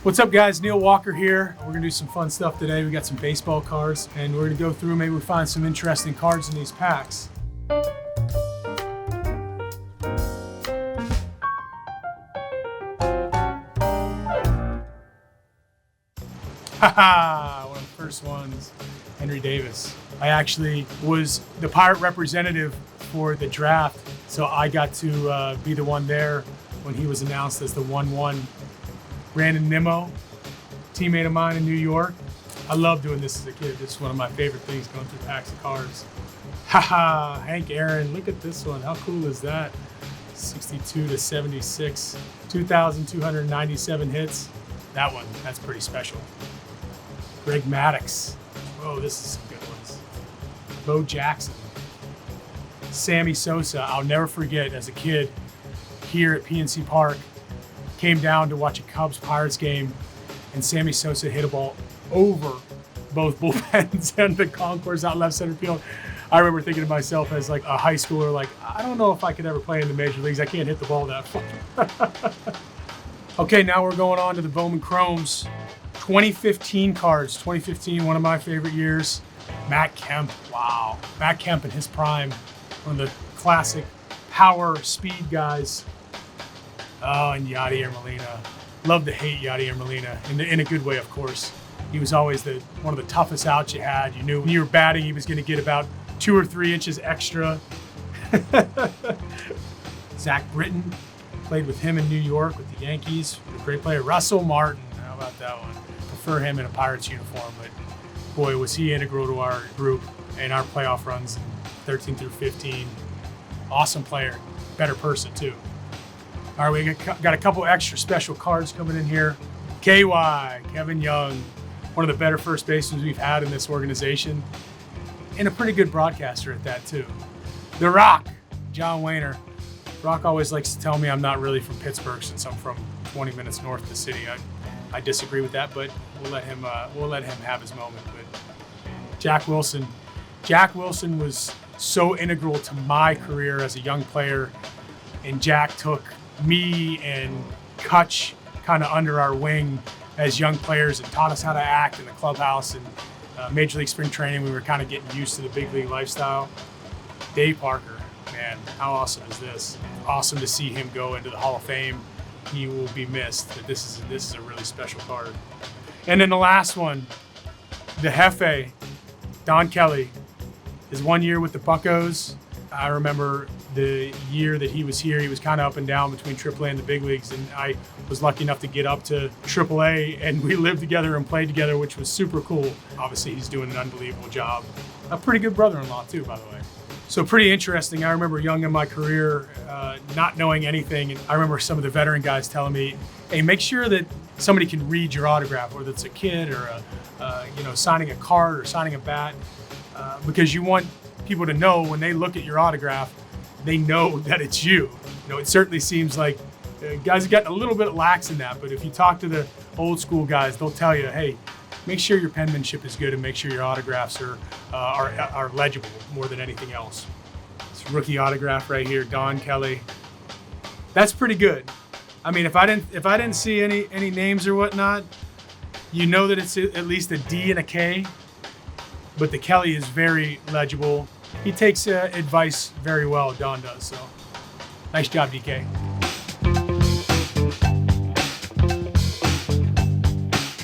What's up, guys? Neil Walker here. We're gonna do some fun stuff today. We got some baseball cards, and we're gonna go through, maybe we find some interesting cards in these packs. Haha, one of the first ones, Henry Davis. I actually was the Pirate representative for the draft, so I got to be the one there when he was announced as the 1-1. Brandon Nimmo, teammate of mine in New York. I love doing this as a kid. This is one of my favorite things, going through packs of cards. Haha, Hank Aaron, look at this one. How cool is that? 62/76, 2,297 hits. That one, that's pretty special. Greg Maddox. Oh, this is some good ones. Bo Jackson. Sammy Sosa. I'll never forget, as a kid here at PNC Park, came down to watch a Cubs-Pirates game, and Sammy Sosa hit a ball over both bullpens and the concourse out left center field. I remember thinking to myself as like a high schooler, like, I don't know if I could ever play in the major leagues. I can't hit the ball that far. Okay, now we're going on to the Bowman Chromes. 2015 cards. 2015, one of my favorite years. Matt Kemp. Wow. Matt Kemp in his prime. One of the classic power speed guys. Oh, and Yadier Molina. Love to hate Yadier Molina, in a good way, of course. He was always one of the toughest outs you had. You knew when you were batting, he was going to get about 2 or 3 inches extra. Zach Britton, played with him in New York with the Yankees. A great player. Russell Martin, how about that one? Prefer him in a Pirates uniform, but boy, was he integral to our group and our playoff runs in 13 through 15. Awesome player, better person too. All right, we got a couple extra special cards coming in here. KY, Kevin Young, one of the better first basemen we've had in this organization, and a pretty good broadcaster at that too. The Rock, John Wayner. Rock always likes to tell me I'm not really from Pittsburgh since I'm from 20 minutes north of the city. I disagree with that, but we'll let him have his moment. But Jack Wilson. Jack Wilson was so integral to my career as a young player, and Jack took me and Kutch kind of under our wing as young players and taught us how to act in the clubhouse and Major League Spring Training. We were kind of getting used to the big league lifestyle. Dave Parker, man, how awesome is this? Awesome to see him go into the Hall of Fame. He will be missed, but this is a really special card. And then the last one, the Jefe, Don Kelly, his 1 year with the Buccos. I remember the year that he was here, he was kind of up and down between AAA and the big leagues, and I was lucky enough to get up to AAA, and we lived together and played together, which was super cool. Obviously, he's doing an unbelievable job. A pretty good brother-in-law too, by the way. So pretty interesting. I remember young in my career, not knowing anything, and I remember some of the veteran guys telling me, hey, make sure that somebody can read your autograph, whether it's a kid or signing a card or signing a bat, because you want people to know when they look at your autograph, they know that it's you. It certainly seems like guys have gotten a little bit lax in that, but if you talk to the old school guys, they'll tell you, hey, make sure your penmanship is good and make sure your autographs are legible more than anything else. This rookie autograph right here, Don Kelly. That's pretty good. I mean, if I didn't see any names or whatnot, you know that it's at least a D and a K, but the Kelly is very legible. He takes advice very well, Don does, so nice job, DK.